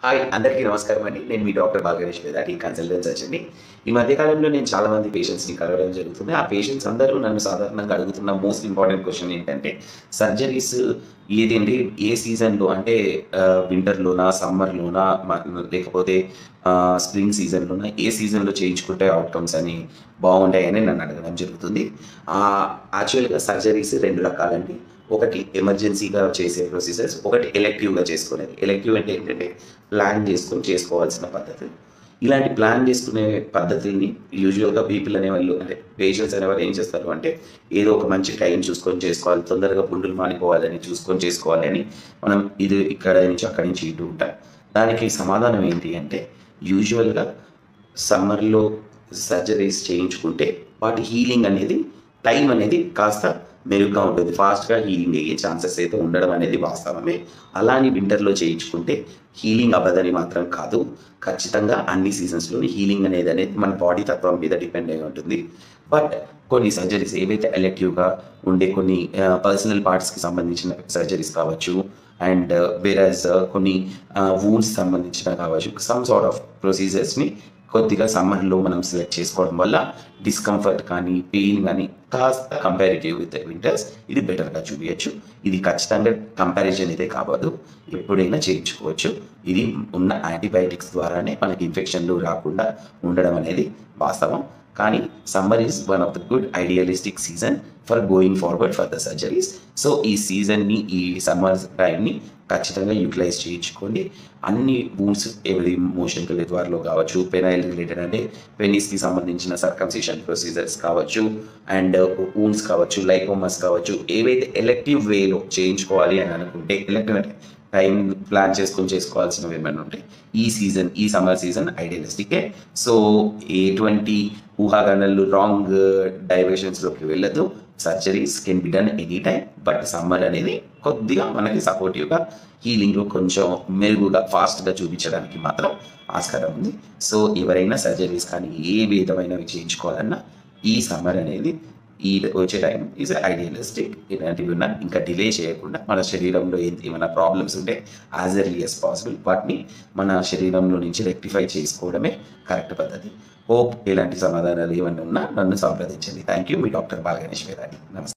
Hi అందరికీ నమస్కారం అండి. నేను మీ డాక్టర్ భాగ్యరేష్ వేదాటి కన్సల్టెంట్ సర్జన్. ఈ మధ్య కాలంలో నేను చాలా మంది పేషెంట్స్‌ని కలవడం జరుగుతుంది. ఆ పేషెంట్స్ అందరూ నన్ను సాధారణంగా అడుగుతున్న మోస్ట్ ఇంపార్టెంట్ క్వెషన్ ఏంటంటే సర్జరీస్ ఏదండి ఏ సీజన్‌లో అంటే వింటర్‌లోనా, సమ్మర్‌లోనా లేకపోతే స్ప్రింగ్ సీజన్‌లోనా ఏ సీజన్‌లో చేయించుకుంటే అవుట్‌కమ్స్ అని బాగుంటాయని నన్ను అడగడం జరుగుతుంది. యాక్చువల్‌గా సర్జరీస్ 2 రకాలండి. ఒకటి ఎమర్జెన్సీగా చేసే ప్రొసీజర్స్, ఒకటి ఎలెక్టివ్‌గా చేసుకునేది. ఎలెక్టివ్ అంటే ఏంటంటే ప్లాన్ చేసుకొని చేసుకోవాల్సిన పద్ధతి. ఇలాంటి ప్లాన్ చేసుకునే పద్ధతుల్ని యూజువల్‌గా పీపుల్ అనేవాళ్ళు అంటే పేషెంట్స్ అనేవాళ్ళు ఏం చేస్తారు అంటే ఏదో ఒక మంచి టైం చూసుకొని చేసుకోవాలి, తొందరగా పుండులు మానిపోవాలని చూసుకొని చేసుకోవాలి అని మనం ఇది ఇక్కడ నుంచి అక్కడి నుంచి ఇటు ఉంటాం. దానికి సమాధానం ఏంటి అంటే యూజువల్‌గా సమ్మర్‌లో సర్జరీస్ చేయించుకుంటే వాటి హీలింగ్ అనేది టైం అనేది కాస్త మెరుగ్గా ఉంటుంది. ఫాస్ట్‌గా హీలింగ్ అయ్యే ఛాన్సెస్ అయితే ఉండడం అనేది వాస్తవమే. అలా అని వింటర్‌లో చేయించుకుంటే హీలింగ్ అవ్వదని మాత్రం కాదు. ఖచ్చితంగా అన్ని సీజన్స్‌లోని హీలింగ్ అనేది మన బాడీ తత్వం మీద డిపెండ్ అయి ఉంటుంది. బట్ కొన్ని సర్జరీస్ ఏవైతే ఎలెక్టివ్‌గా ఉండే కొన్ని పర్సనల్ పార్ట్స్‌కి సంబంధించిన సర్జరీస్ కావచ్చు అండ్ వేరాజ్ కొన్ని వూండ్స్ సంబంధించిన కావచ్చు సమ్ సార్ట్ ఆఫ్ ప్రొసీజర్స్‌ని కొద్దిగా సమ్మర్‌లో మనం సెలెక్ట్ చేసుకోవడం వల్ల డిస్కంఫర్ట్ కానీ, పెయిన్ కానీ కాస్త కంపారిటివ్ విత్ వింటర్స్ ఇది బెటర్‌గా చూపియచ్చు. ఇది ఖచ్చితంగా కంపారిజన్ అయితే కావదు. ఎప్పుడైనా చేయించుకోవచ్చు. ఇది ఉన్న యాంటీబయాటిక్స్ ద్వారానే మనకి ఇన్ఫెక్షన్‌లు రాకుండా ఉండడం అనేది వాస్తవం. కానీ summer is one of the good idealistic season for going forward for the surgeries. So ఈ సీజన్‌ని ఈ సమ్మర్ టైంని ఖచ్చితంగా యూటిలైజ్ చేయించుకోండి. అన్ని వూండ్స్ ఎవరి మోషన్ ద్వారాలో కావచ్చు, పెనైల్ రిలేటెడ్ అంటే పెనిస్‌కి సంబంధించిన సర్కంసిషన్ ప్రొసీజర్స్ కావచ్చు అండ్ వూండ్స్ కావచ్చు, లైకోమాస్ కావచ్చు ఏవైతే ఎలెక్టివ్ వేలో చేయించుకోవాలి అని అనుకుంటే ఎలెక్టివ్ అంటే టైం ప్లాన్ చేసుకొని చేసుకోవాల్సినవి ఏమైనా ఉంటాయి. ఈ సమ్మర్ సీజన్ ఐడియలిస్టికే. సో ఎటువంటి ఊహాగానాలు రాంగ్ డైవర్షన్స్‌లోకి వెళ్ళొద్దు. Surgeries can be done any time. But summer అనేది కొద్దిగా మనకి సపోర్టివ్‌గా హీలింగ్‌లో కొంచెం మెరుగుగా ఫాస్ట్‌గా చూపించడానికి మాత్రం ఆస్కారం ఉంది. సో ఎవరైనా సర్జరీస్ కానీ ఏ విధమైనవి చేయించుకోవాలన్నా ఈ సమ్మర్ అనేది ఈ వచ్చే టైం ఈజ్ ఐడియలిస్టిక్. ఇలాంటివి ఉన్నా ఇంకా డిలే చేయకుండా మన శరీరంలో ఏమైనా ప్రాబ్లమ్స్ ఉంటే యాజ్ ఎర్లీ యాజ్ పాసిబుల్ వాటిని మన శరీరంలో నుంచి రెక్టిఫై చేసుకోవడమే కరెక్ట్ పద్ధతి. హోప్ ఇలాంటి సమాధానాలు ఏమైనా ఉన్నా నన్ను సంప్రదించండి. Thank you. మీ డాక్టర్ భాగ్యరేష్ వేదాటి. నమస్తే.